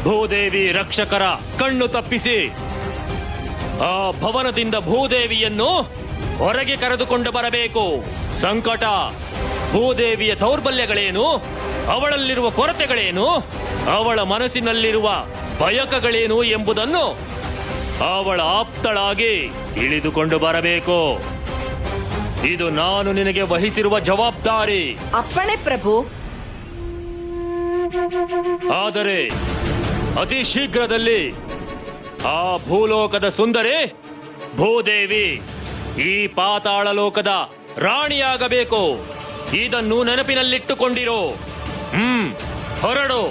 ಭೂದೇವಿ ರಕ್ಷಕರ ಕಣ್ಣು ತಪ್ಪಿಸಿ ಆ ಭವನದಿಂದ ಭೂದೇವಿಯನ್ನು ಹೊರಗೆ ಕರೆದುಕೊಂಡು ಬರಬೇಕು. ಸಂಕಟ, ಭೂದೇವಿಯ ದೌರ್ಬಲ್ಯಗಳೇನು, ಅವಳಲ್ಲಿರುವ ಕೊರತೆಗಳೇನು, ಅವಳ ಮನಸ್ಸಿನಲ್ಲಿರುವ ಬಯಕಗಳೇನು ಎಂಬುದನ್ನು ಅವಳ ಆಪ್ತಳಾಗಿ ತಿಳಿದುಕೊಂಡು ಬರಬೇಕು. ಇದು ನಾನು ನಿನಗೆ ವಹಿಸಿರುವ ಜವಾಬ್ದಾರಿ. ಅಪ್ಪಣೆ ಪ್ರಭು. ಆದರೆ ಅತಿ ಶೀಘ್ರದಲ್ಲಿ ಆ ಭೂಲೋಕದ ಸುಂದರಿ ಭೂದೇವಿ ಈ ಪಾತಾಳ ಲೋಕದ ರಾಣಿಯಾಗಬೇಕು. ಇದನ್ನು ನೆನಪಿನಲ್ಲಿಟ್ಟುಕೊಂಡಿರೋ. ಹೊರಡು.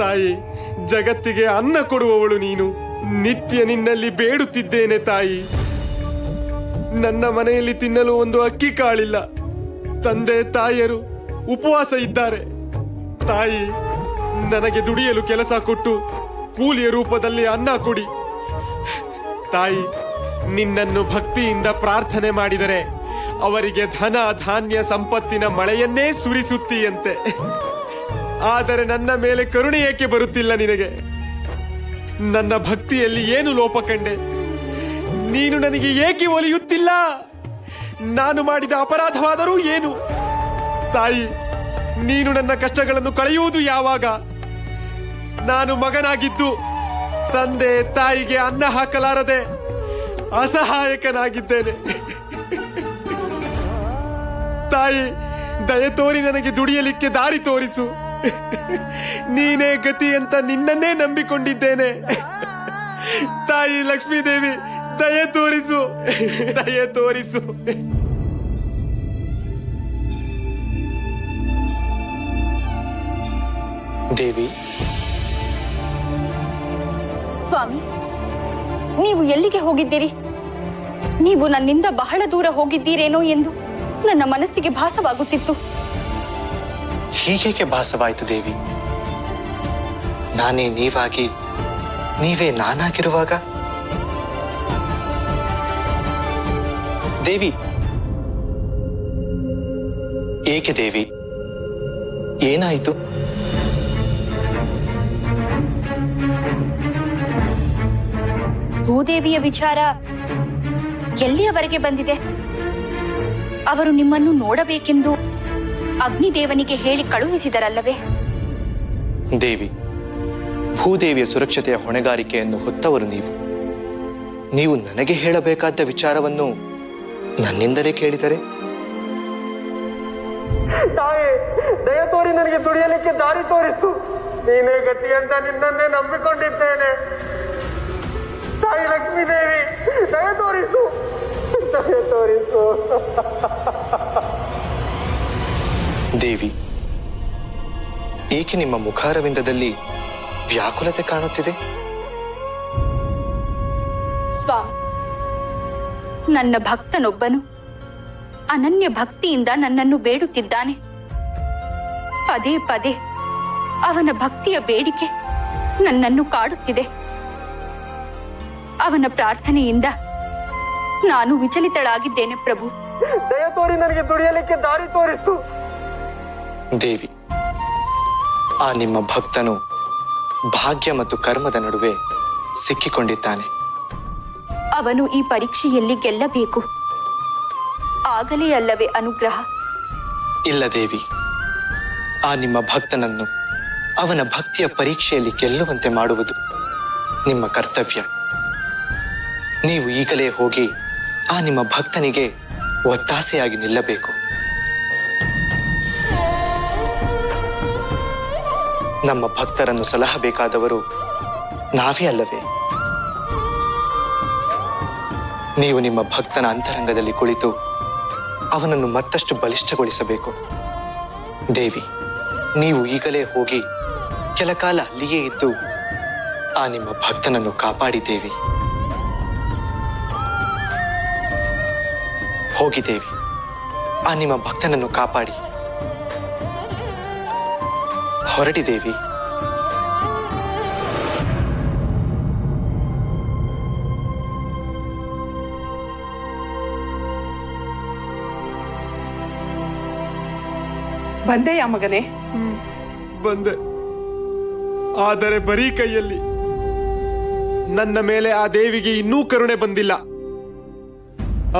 ತಾಯಿ, ಜಗತ್ತಿಗೆ ಅನ್ನ ಕೊಡುವವಳು ನೀನು. ನಿತ್ಯ ನಿನ್ನಲ್ಲಿ ಬೇಡುತ್ತಿದ್ದೇನೆ ತಾಯಿ. ನನ್ನ ಮನೆಯಲ್ಲಿ ತಿನ್ನಲು ಒಂದು ಅಕ್ಕಿ ಕಾಳಿಲ್ಲ. ತಂದೆ ತಾಯಿಯರು ಉಪವಾಸ ಇದ್ದಾರೆ. ತಾಯಿ, ನನಗೆ ದುಡಿಯಲು ಕೆಲಸ ಕೊಟ್ಟು ಕೂಲಿಯ ರೂಪದಲ್ಲಿ ಅನ್ನ ಕೊಡಿ. ತಾಯಿ, ನಿನ್ನನ್ನು ಭಕ್ತಿಯಿಂದ ಪ್ರಾರ್ಥನೆ ಮಾಡಿದರೆ ಅವರಿಗೆ ಧನ ಧಾನ್ಯ ಸಂಪತ್ತಿನ ಮಳೆಯನ್ನೇ ಸುರಿಸುತ್ತೀಯಂತೆ. ಆದರೆ ನನ್ನ ಮೇಲೆ ಕರುಣೆ ಏಕೆ ಬರುತ್ತಿಲ್ಲ ನಿನಗೆ? ನನ್ನ ಭಕ್ತಿಯಲ್ಲಿ ಏನು ಲೋಪ ಕಂಡೆ? ನೀನು ನನಗೆ ಏಕೆ ಒಲಿಯುತ್ತಿಲ್ಲ? ನಾನು ಮಾಡಿದ ಅಪರಾಧವಾದರೂ ಏನು? ತಾಯಿ, ನೀನು ನನ್ನ ಕಷ್ಟಗಳನ್ನು ಕಳೆಯುವುದು ಯಾವಾಗ? ನಾನು ಮಗನಾಗಿದ್ದು ತಂದೆ ತಾಯಿಗೆ ಅನ್ನ ಹಾಕಲಾರದೆ ಅಸಹಾಯಕನಾಗಿದ್ದೇನೆ. ತಾಯಿ, ದಯೆ ತೋರಿ ನನಗೆ ದುಡಿಯಲಿಕ್ಕೆ ದಾರಿ ತೋರಿಸು. ನೀನೇ ಗತಿ ಅಂತ ನಿನ್ನನ್ನೇ ನಂಬಿಕೊಂಡಿದ್ದೇನೆ. ತಾಯಿ ಲಕ್ಷ್ಮೀದೇವಿ, ದಯೆ ತೋರಿಸು, ದಯೆ ತೋರಿಸು. ದೇವಿ, ಸ್ವಾಮಿ, ನೀವು ಎಲ್ಲಿಗೆ ಹೋಗಿದ್ದೀರಿ? ನೀವು ನನ್ನಿಂದ ಬಹಳ ದೂರ ಹೋಗಿದ್ದೀರೇನೋ ಎಂದು ನನ್ನ ಮನಸ್ಸಿಗೆ ಭಾಸವಾಗುತ್ತಿತ್ತು. ಹೀಗೇಕೆ ಭಾಸವಾಯಿತು ದೇವಿ? ನಾನೇ ನೀವಾಗಿ, ನೀವೇ ನಾನಾಗಿರುವಾಗ? ದೇವಿ, ಏಕೆ ದೇವಿ? ಏನಾಯಿತು? ಭೂದೇವಿಯ ವಿಚಾರ ಎಲ್ಲಿಯವರೆಗೆ ಬಂದಿದೆ? ಅವರು ನಿಮ್ಮನ್ನು ನೋಡಬೇಕೆಂದು ಅಗ್ನಿದೇವನಿಗೆ ಹೇಳಿ ಕಳುಹಿಸಿದರಲ್ಲವೇ? ದೇವಿ, ಭೂದೇವಿಯ ಸುರಕ್ಷತೆಯ ಹೊಣೆಗಾರಿಕೆಯನ್ನು ಹೊತ್ತವರು ನೀವು. ನೀವು ನನಗೆ ಹೇಳಬೇಕಾದ ವಿಚಾರವನ್ನು ನನ್ನಿಂದಲೇ ಕೇಳಿದರೆ? ತಾಯಿ, ದಯ ತೋರಿ ನನಗೆ ದುಡಿಯಲಿಕ್ಕೆ ದಾರಿ ತೋರಿಸು. ನೀನೇ ಗತಿ ಅಂತ ನಿನ್ನನ್ನೇ ನಂಬಿಕೊಂಡಿದ್ದೇನೆ. ತಾಯಿ ಲಕ್ಷ್ಮೀದೇವಿ, ದಯ ತೋರಿಸು, ದಯ ತೋರಿಸು. ದೇವಿ, ಏಕೆ ನಿಮ್ಮ ಮುಖಾರವಿಂದದಲ್ಲಿ ವ್ಯಾಕುಲತೆ ಕಾಣುತ್ತಿದೆ? ಸ್ವಾಮಿ, ನನ್ನ ಭಕ್ತನೊಬ್ಬನು ಅನನ್ಯ ಭಕ್ತಿಯಿಂದ ನನ್ನನ್ನು ಬೇಡುತ್ತಿದ್ದಾನೆ. ಪದೇ ಪದೇ ಅವನ ಭಕ್ತಿಯ ಬೇಡಿಕೆ ನನ್ನನ್ನು ಕಾಡುತ್ತಿದೆ. ಅವನ ಪ್ರಾರ್ಥನೆಯಿಂದ ನಾನು ವಿಚಲಿತಳಾಗಿದ್ದೇನೆ ಪ್ರಭು. ದಯ ತೋರಿ ನನಗೆ ದುಡಿಯಲಿಕ್ಕೆ ದಾರಿ ತೋರಿಸು. ದೇವಿ, ಆ ನಿಮ್ಮ ಭಕ್ತನು ಭಾಗ್ಯ ಮತ್ತು ಕರ್ಮದ ನಡುವೆ ಸಿಕ್ಕಿಕೊಂಡಿದ್ದಾನೆ. ಅವನು ಈ ಪರೀಕ್ಷೆಯಲ್ಲಿ ಗೆಲ್ಲಬೇಕು. ಆಗಲೇ ಅಲ್ಲವೇ ಅನುಗ್ರಹ? ಇಲ್ಲ ದೇವಿ, ಆ ನಿಮ್ಮ ಭಕ್ತನನ್ನು ಅವನ ಭಕ್ತಿಯ ಪರೀಕ್ಷೆಯಲ್ಲಿ ಗೆಲ್ಲುವಂತೆ ಮಾಡುವುದು ನಿಮ್ಮ ಕರ್ತವ್ಯ. ನೀವು ಈಗಲೇ ಹೋಗಿ ಆ ನಿಮ್ಮ ಭಕ್ತನಿಗೆ ಒತ್ತಾಸೆಯಾಗಿ ನಿಲ್ಲಬೇಕು. ನಮ್ಮ ಭಕ್ತರನ್ನು ಸಲಹಬೇಕಾದವರು ನಾವೇ ಅಲ್ಲವೇ? ನೀವು ನಿಮ್ಮ ಭಕ್ತನ ಅಂತರಂಗದಲ್ಲಿ ಕುಳಿತು ಅವನನ್ನು ಮತ್ತಷ್ಟು ಬಲಿಷ್ಠಗೊಳಿಸಬೇಕು. ದೇವಿ, ನೀವು ಈಗಲೇ ಹೋಗಿ ಕೆಲ ಕಾಲ ಅಲ್ಲಿಯೇ ಇದ್ದು ಆ ನಿಮ್ಮ ಭಕ್ತನನ್ನು ಕಾಪಾಡಿ ದೇವಿ. ಹೋಗಿ ದೇವಿ, ಆ ನಿಮ್ಮ ಭಕ್ತನನ್ನು ಕಾಪಾಡಿ. ಹೊರಡಿ ದೇವಿ. ಬಂದೆಯಾ ಮಗನೇ? ಬಂದೆ, ಆದರೆ ಬರೀ ಕೈಯಲ್ಲಿ. ನನ್ನ ಮೇಲೆ ಆ ದೇವಿಗೆ ಇನ್ನೂ ಕರುಣೆ ಬಂದಿಲ್ಲ.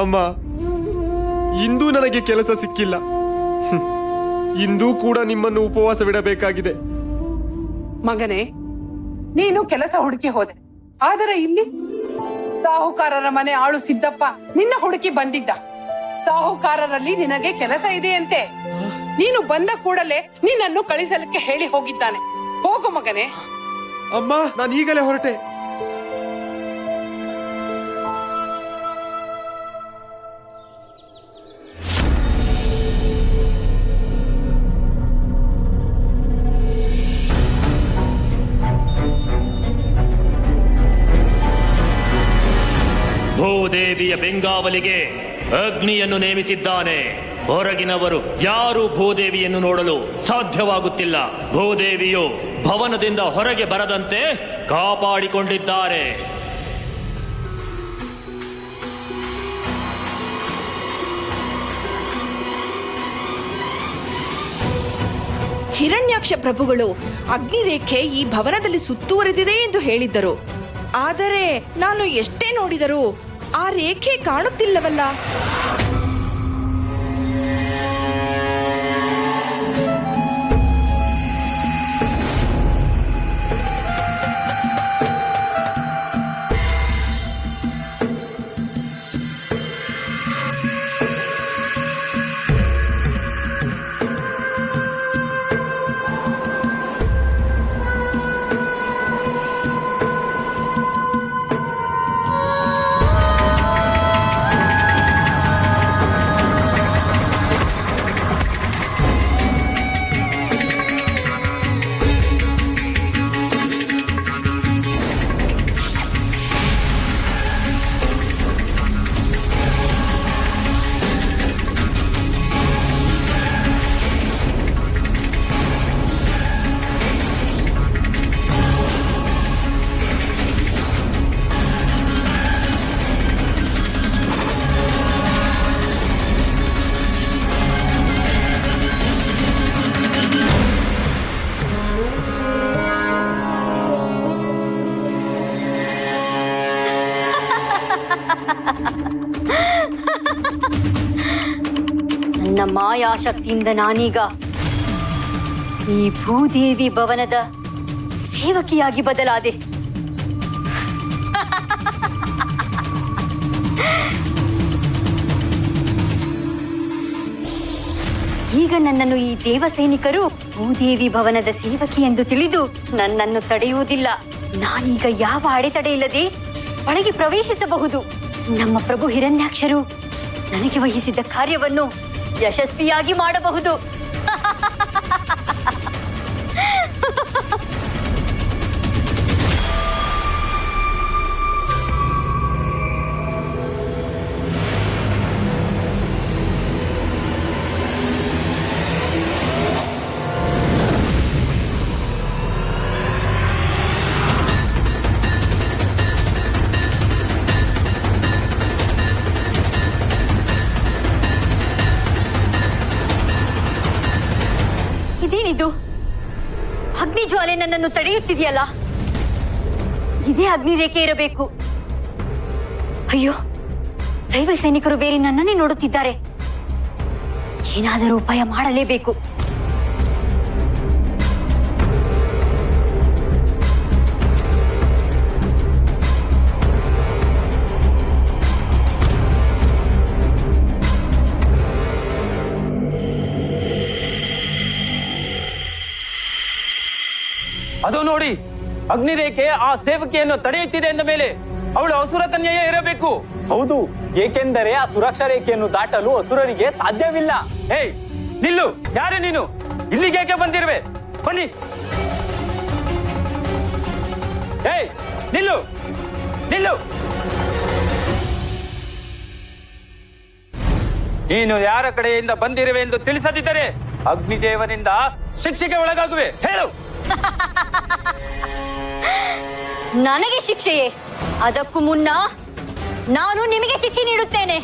ಅಮ್ಮ, ಇಂದೂ ನನಗೆ ಕೆಲಸ ಸಿಕ್ಕಿಲ್ಲ. ಇಂದೂ ಕೂಡ ನಿಮ್ಮನ್ನು ಉಪವಾಸವಿಡಬೇಕಾಗಿದೆ. ಮಗನೇ, ನೀನು ಕೆಲಸ ಹುಡುಕಿ ಹೋದೆ, ಆದರೆ ಇಲ್ಲಿ ಸಾಹುಕಾರರ ಮನೆ ಆಳು ಸಿದ್ದಪ್ಪ ನಿನ್ನ ಹುಡುಕಿ ಬಂದಿದ್ದ. ಸಾಹುಕಾರರಲ್ಲಿ ನಿನಗೆ ಕೆಲಸ ಇದೆಯಂತೆ. ನೀನು ಬಂದ ಕೂಡಲೇ ನಿನ್ನನ್ನು ಕಳಿಸಲಿಕ್ಕೆ ಹೇಳಿ ಹೋಗಿದ್ದಾನೆ. ಹೋಗು ಮಗನೇ. ಅಮ್ಮ, ನಾನು ಈಗಲೇ ಹೊರಟೆ. ಭೂದೇವಿಯ ಬೆಂಗಾವಲಿಗೆ ಅಗ್ನಿಯನ್ನು ನೇಮಿಸಿದ್ದಾನೆ. ಹೊರಗಿನವರು ಯಾರೂ ಭೂದೇವಿಯನ್ನು ನೋಡಲು ಸಾಧ್ಯವಾಗುತ್ತಿಲ್ಲ. ಭೂದೇವಿಯು ಭವನದಿಂದ ಹೊರಗೆ ಬರದಂತೆ ಕಾಪಾಡಿಕೊಂಡಿದ್ದಾರೆ. ಹಿರಣ್ಯಾಕ್ಷ ಪ್ರಭುಗಳು ಅಗ್ನಿರೇಖೆ ಈ ಭವನದಲ್ಲಿ ಸುತ್ತುವರೆದಿದೆ ಎಂದು ಹೇಳಿದ್ದರು. ಆದರೆ ನಾನು ಎಷ್ಟೇ ನೋಡಿದರೂ ಆ ರೇಖೆ ಕಾಣುತ್ತಿಲ್ಲವಲ್ಲ. ನನ್ನ ಮಾಯಾಶಕ್ತಿಯಿಂದ ನಾನೀಗ ಈ ಭೂದೇವಿ ಭವನದ ಸೇವಕಿಯಾಗಿ ಬದಲಾದೆ. ಈಗ ನನ್ನನ್ನು ಈ ದೇವ ಸೈನಿಕರು ಭೂದೇವಿ ಭವನದ ಸೇವಕಿ ಎಂದು ತಿಳಿದು ನನ್ನನ್ನು ತಡೆಯುವುದಿಲ್ಲ. ನಾನೀಗ ಯಾವ ಅಡೆತಡೆ ಇಲ್ಲದೆ ಒಳಗೆ ಪ್ರವೇಶಿಸಬಹುದು. ನಮ್ಮ ಪ್ರಭು ಹಿರಣ್ಯಾಕ್ಷರು ನನಗೆ ವಹಿಸಿದ ಕಾರ್ಯವನ್ನು ಯಶಸ್ವಿಯಾಗಿ ಮಾಡಬಹುದು. ಇದೇನಿದು? ಅಗ್ನಿ ಜ್ವಾಲೆ ನನ್ನನ್ನು ತಡೆಯುತ್ತಿದೆಯಲ್ಲ. ಇದೇ ಅಗ್ನಿ ರೇಖೆ ಇರಬೇಕು. ಅಯ್ಯೋ, ದೈವ ಸೈನಿಕರು ಬೇರೆ ನನ್ನನ್ನೇ ನೋಡುತ್ತಿದ್ದಾರೆ. ಏನಾದರೂ ಉಪಾಯ ಮಾಡಲೇಬೇಕು. ಅದು ನೋಡಿ, ಅಗ್ನಿರೇಖೆ ಆ ಸೇವಕಿಯನ್ನು ತಡೆಯುತ್ತಿದೆ ಎಂದ ಮೇಲೆ ಅವಳು ಅಸುರ ಕನ್ಯೆಯೇ ಇರಬೇಕು. ಹೌದು, ಏಕೆಂದರೆ ಆ ಸುರಕ್ಷಾ ರೇಖೆಯನ್ನು ದಾಟಲು ಅಸುರರಿಗೆ ಸಾಧ್ಯವಿಲ್ಲ. ಏಯ್, ನಿಲ್ಲು! ಯಾರೇ ನೀನು? ಇಲ್ಲಿಗೇಕೆ ಬಂದಿರುವೆ? ಬನ್ನಿ. ಏಯ್, ನಿಲ್ಲು ನಿಲ್ಲು! ನೀನು ಯಾರ ಕಡೆಯಿಂದ ಬಂದಿರುವೆ ಎಂದು ತಿಳಿಸದಿದ್ದರೆ ಅಗ್ನಿದೇವನಿಂದ ಶಿಕ್ಷೆಗೆ ಒಳಗಾಗುವೆ. ಹೇಳು. ನನಗೆ ಶಿಕ್ಷೆಯೇ? ಅದಕ್ಕೂ ಮುನ್ನ ನಾನು ನಿಮಗೆ ಶಿಕ್ಷೆ ನೀಡುತ್ತೇನೆ.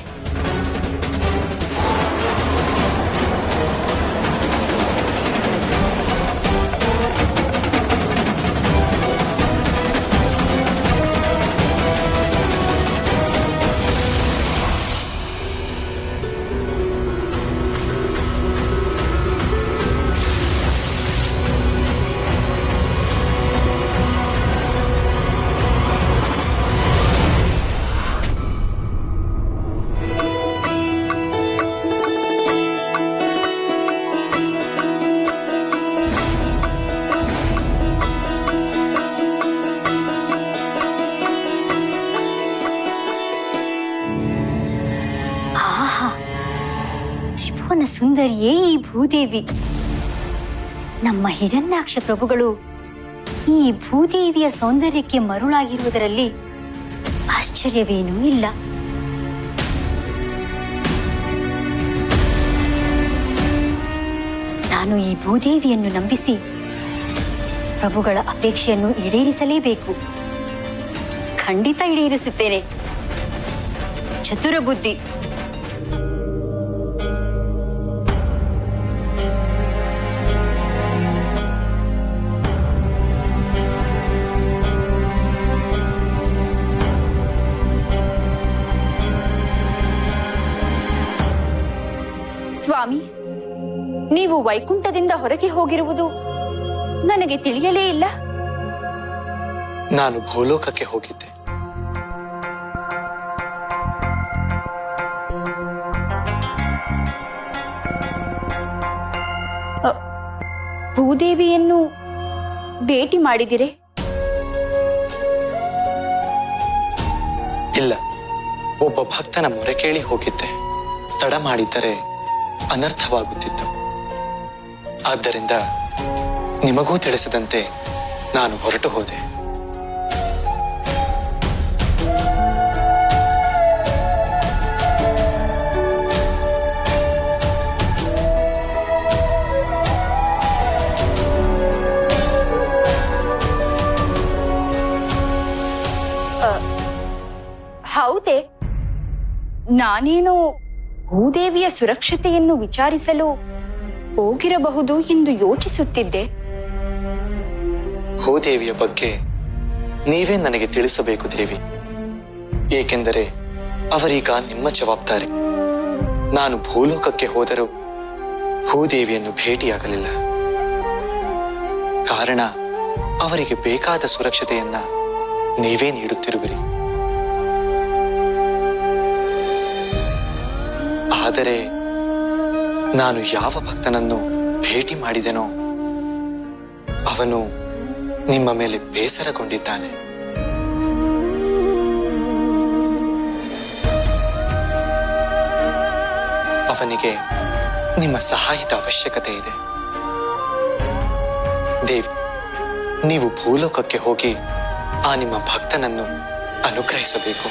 ಭುವನ ಸುಂದರಿಯೇ ಈ ಭೂದೇವಿ. ನಮ್ಮ ಹಿರಣ್ಯಾಕ್ಷ ಪ್ರಭುಗಳು ಈ ಭೂದೇವಿಯ ಸೌಂದರ್ಯಕ್ಕೆ ಮರುಳಾಗಿರುವುದರಲ್ಲಿ ಆಶ್ಚರ್ಯವೇನೂ ಇಲ್ಲ. ನಾನು ಈ ಭೂದೇವಿಯನ್ನು ನಂಬಿಸಿ ಪ್ರಭುಗಳ ಅಪೇಕ್ಷೆಯನ್ನು ಈಡೇರಿಸಲೇಬೇಕು. ಖಂಡಿತ ಈಡೇರಿಸುತ್ತೇನೆ. ಚತುರ ಬುದ್ಧಿ. ಸ್ವಾಮಿ, ನೀವು ವೈಕುಂಠದಿಂದ ಹೊರಗೆ ಹೋಗಿರುವುದು ನನಗೆ ತಿಳಿಯಲೇ ಇಲ್ಲ. ನಾನು ಭೂಲೋಕಕ್ಕೆ ಹೋಗಿದ್ದೆ. ಭೂದೇವಿಯನ್ನು ಭೇಟಿ ಮಾಡಿದಿರೆ? ಇಲ್ಲ, ಒಬ್ಬ ಭಕ್ತನ ಮೊರೆ ಕೇಳಿ ಹೋಗಿದ್ದೆ. ತಡ ಮಾಡಿದ್ದರೆ ಅನರ್ಥವಾಗುತ್ತಿತ್ತು. ಆದ್ದರಿಂದ ನಿಮಗೂ ತಿಳಿಸದಂತೆ ನಾನು ಹೊರಟು ಹೋದೆ. ಹೌದೇ? ನಾನೇನೋ ಭೂದೇವಿಯ ಸುರಕ್ಷತೆಯನ್ನು ವಿಚಾರಿಸಲು ಹೋಗಿರಬಹುದು ಎಂದು ಯೋಚಿಸುತ್ತಿದ್ದೆ. ಭೂದೇವಿಯ ಬಗ್ಗೆ ನೀವೇ ನನಗೆ ತಿಳಿಸಬೇಕು ದೇವಿ. ಏಕೆಂದರೆ ಅವರೀಗ ನಿಮ್ಮ ಜವಾಬ್ದಾರಿ. ನಾನು ಭೂಲೋಕಕ್ಕೆ ಹೋದರೂ ಭೂದೇವಿಯನ್ನು ಭೇಟಿಯಾಗಲಿಲ್ಲ. ಕಾರಣ ಅವರಿಗೆ ಬೇಕಾದ ಸುರಕ್ಷತೆಯನ್ನ ನೀವೇ ನೀಡುತ್ತಿರುವಿರಿ. ಆದರೆ ನಾನು ಯಾವ ಭಕ್ತನನ್ನು ಭೇಟಿ ಮಾಡಿದೆನೋ ಅವನು ನಿಮ್ಮ ಮೇಲೆ ಬೇಸರಗೊಂಡಿದ್ದಾನೆ. ಅವನಿಗೆ ನಿಮ್ಮ ಸಹಾಯದ ಅವಶ್ಯಕತೆ ಇದೆ. ದೇವಿ, ನೀವು ಭೂಲೋಕಕ್ಕೆ ಹೋಗಿ ಆ ನಿಮ್ಮ ಭಕ್ತನನ್ನು ಅನುಗ್ರಹಿಸಬೇಕು.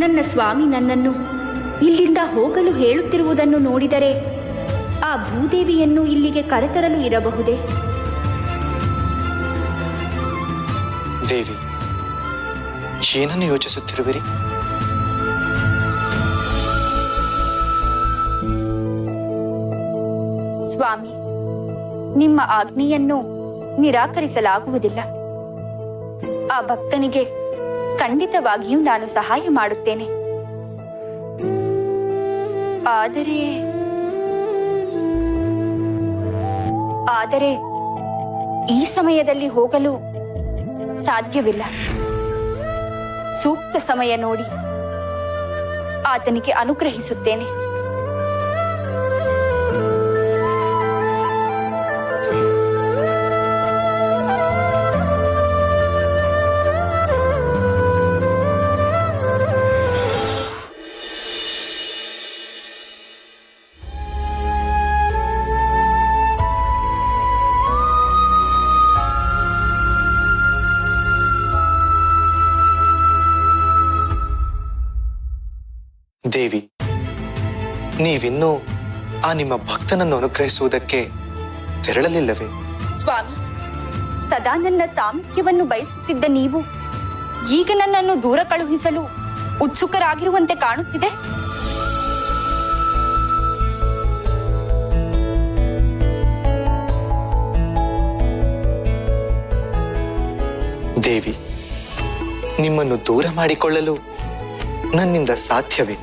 ನನ್ನ ಸ್ವಾಮಿ ನನ್ನನ್ನು ಇಲ್ಲಿಂದ ಹೋಗಲು ಹೇಳುತ್ತಿರುವುದನ್ನು ನೋಡಿದರೆ ಆ ಭೂದೇವಿಯನ್ನು ಇಲ್ಲಿಗೆ ಕರೆತರಲು ಇರಬಹುದೇ? ದೇವಿ, ಏನನ್ನು ಯೋಚಿಸುತ್ತಿರುವಿರಿ? ಸ್ವಾಮಿ, ನಿಮ್ಮ ಆಜ್ಞೆಯನ್ನು ನಿರಾಕರಿಸಲಾಗುವುದಿಲ್ಲ. ಆ ಭಕ್ತನಿಗೆ ಖಂಡಿತವಾಗಿಯೂ ನಾನು ಸಹಾಯ ಮಾಡುತ್ತೇನೆ. ಆದರೆ ಈ ಸಮಯದಲ್ಲಿ ಹೋಗಲು ಸಾಧ್ಯವಿಲ್ಲ. ಸೂಕ್ತ ಸಮಯ ನೋಡಿ ಆತನಿಗೆ ಅನುಗ್ರಹಿಸುತ್ತೇನೆ. ದೇವಿ, ನೀವಿನ್ನೂ ಆ ನಿಮ್ಮ ಭಕ್ತನನ್ನು ಅನುಗ್ರಹಿಸುವುದಕ್ಕೆ ತೆರಳಲಿಲ್ಲವೇ? ಸ್ವಾಮಿ, ಸದಾ ನನ್ನ ಸಾಮೀಪ್ಯವನ್ನು ಬಯಸುತ್ತಿದ್ದ ನೀವು ಈಗ ನನ್ನನ್ನು ದೂರ ಕಳುಹಿಸಲು ಉತ್ಸುಕರಾಗಿರುವಂತೆ ಕಾಣುತ್ತಿದೆ. ದೇವಿ, ನಿಮ್ಮನ್ನು ದೂರ ಮಾಡಿಕೊಳ್ಳಲು ನನ್ನಿಂದ ಸಾಧ್ಯವೇ?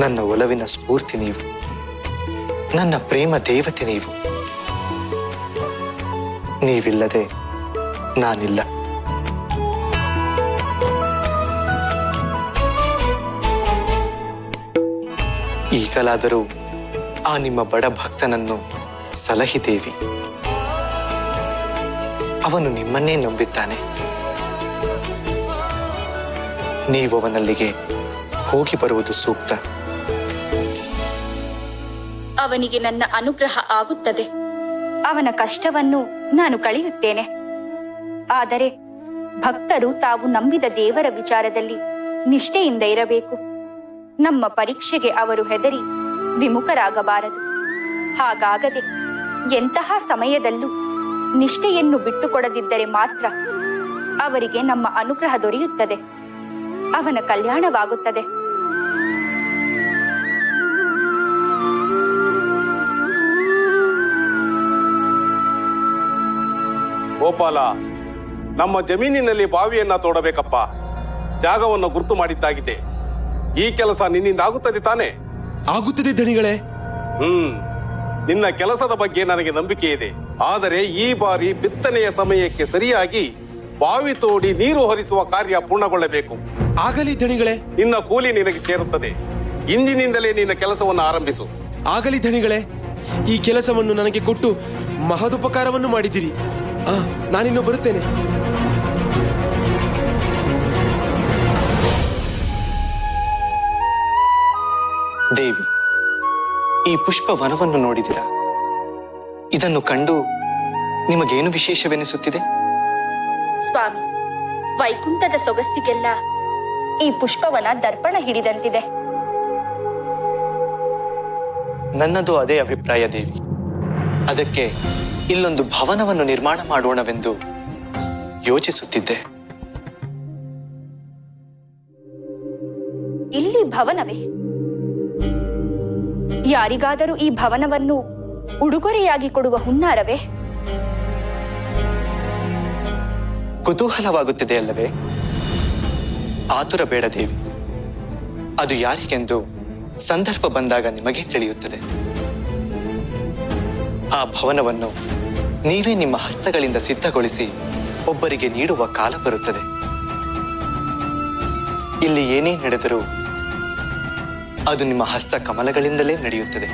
ನನ್ನ ಒಲವಿನ ಸ್ಫೂರ್ತಿ ನೀವು, ನನ್ನ ಪ್ರೇಮ ದೇವತೆ ನೀವು. ನೀವಿಲ್ಲದೆ ನಾನಿಲ್ಲ. ಈಗಲಾದರೂ ಆ ನಿಮ್ಮ ಬಡ ಭಕ್ತನನ್ನು ಸಲಹಿ ದೇವಿ. ಅವನು ನಿಮ್ಮನ್ನೇ ನಂಬಿದ್ದಾನೆ. ನೀವು ಅವನಲ್ಲಿಗೆ ಹೋಗಿ ಬರುವುದು ಸೂಕ್ತ. ಅವನಿಗೆ ನನ್ನ ಅನುಗ್ರಹ ಆಗುತ್ತದೆ. ಅವನ ಕಷ್ಟವನ್ನು ನಾನು ಕಳೆಯುತ್ತೇನೆ. ಆದರೆ ಭಕ್ತರು ತಾವು ನಂಬಿದ ದೇವರ ವಿಚಾರದಲ್ಲಿ ನಿಷ್ಠೆಯಿಂದ ಇರಬೇಕು. ನಮ್ಮ ಪರೀಕ್ಷೆಗೆ ಅವರು ಹೆದರಿ ವಿಮುಖರಾಗಬಾರದು. ಹಾಗಾಗದೆ ಎಂತಹ ಸಮಯದಲ್ಲೂ ನಿಷ್ಠೆಯನ್ನು ಬಿಟ್ಟುಕೊಡದಿದ್ದರೆ ಮಾತ್ರ ಅವರಿಗೆ ನಮ್ಮ ಅನುಗ್ರಹ ದೊರೆಯುತ್ತದೆ. ಅವನ ಕಲ್ಯಾಣವಾಗುತ್ತದೆ. ಗೋಪಾಲ, ನಮ್ಮ ಜಮೀನಿನಲ್ಲಿ ಬಾವಿಯನ್ನ ತೋಡಬೇಕಪ್ಪ. ಜಾಗವನ್ನು ಗುರುತು ಮಾಡಿದ್ದಾಗಿದೆ. ಈ ಕೆಲಸ ನಿನ್ನಿಂದ ಆಗುತ್ತದೆ ತಾನೇ? ಆಗುತ್ತದೆ ದಣಿಗಳೇ. ನಿನ್ನ ಕೆಲಸದ ಬಗ್ಗೆ ನನಗೆ ನಂಬಿಕೆ ಇದೆ. ಆದರೆ ಈ ಬಾರಿ ಬಿತ್ತನೆಯ ಸಮಯಕ್ಕೆ ಸರಿಯಾಗಿ ಬಾವಿ ತೋಡಿ ನೀರು ಹರಿಸುವ ಕಾರ್ಯ ಪೂರ್ಣಗೊಳ್ಳಬೇಕು. ಆಗಲಿ ದಣಿಗಳೇ. ನಿನ್ನ ಕೂಲಿ ನಿನಗೆ ಸೇರುತ್ತದೆ. ಇಂದಿನಿಂದಲೇ ನಿನ್ನ ಕೆಲಸವನ್ನು ಆರಂಭಿಸು. ಆಗಲಿ ದಣಿಗಳೇ. ಈ ಕೆಲಸವನ್ನು ನನಗೆ ಕೊಟ್ಟು ಮಹದುಪಕಾರವನ್ನು ಮಾಡಿದಿರಿ. ನಾನಿನ್ನು ಬರುತ್ತೇನೆ. ದೇವಿ, ಈ ಪುಷ್ಪ ವನವನ್ನು ನೋಡಿದಿರಾ? ಇದನ್ನು ಕಂಡು ನಿಮಗೇನು ವಿಶೇಷವೆನಿಸುತ್ತಿದೆ? ಸ್ವಾಮಿ, ವೈಕುಂಠದ ಸೊಗಸ್ಸಿಗೆಲ್ಲ ಈ ಪುಷ್ಪವನ ದರ್ಪಣ ಹಿಡಿದಂತಿದೆ. ನನ್ನದು ಅದೇ ಅಭಿಪ್ರಾಯ ದೇವಿ. ಅದಕ್ಕೆ ಇಲ್ಲೊಂದು ಭವನವನ್ನು ನಿರ್ಮಾಣ ಮಾಡೋಣವೆಂದು ಯೋಚಿಸುತ್ತಿದ್ದೆ. ಇಲ್ಲಿ ಭವನವೇ? ಯಾರಿಗಾದರೂ ಈ ಭವನವನ್ನು ಉಡುಗೊರೆಯಾಗಿ ಕೊಡುವ ಹುನ್ನಾರವೇ? ಕುತೂಹಲವಾಗುತ್ತಿದೆ ಅಲ್ಲವೇ? ಆತುರ ಬೇಡ ದೇವಿ. ಅದು ಯಾರಿಗೆಂದು ಸಂದರ್ಭ ಬಂದಾಗ ನಿಮಗೆ ತಿಳಿಯುತ್ತದೆ. ಆ ಭವನವನ್ನು ನೀವೇ ನಿಮ್ಮ ಹಸ್ತಗಳಿಂದ ಸಿದ್ಧಗೊಳಿಸಿ ಒಬ್ಬರಿಗೆ ನೀಡುವ ಕಾಲ ಬರುತ್ತದೆ. ಇಲ್ಲಿ ಏನೇ ನಡೆದರೂ ಅದು ನಿಮ್ಮ ಹಸ್ತ ಕಮಲಗಳಿಂದಲೇ ನಡೆಯುತ್ತದೆ.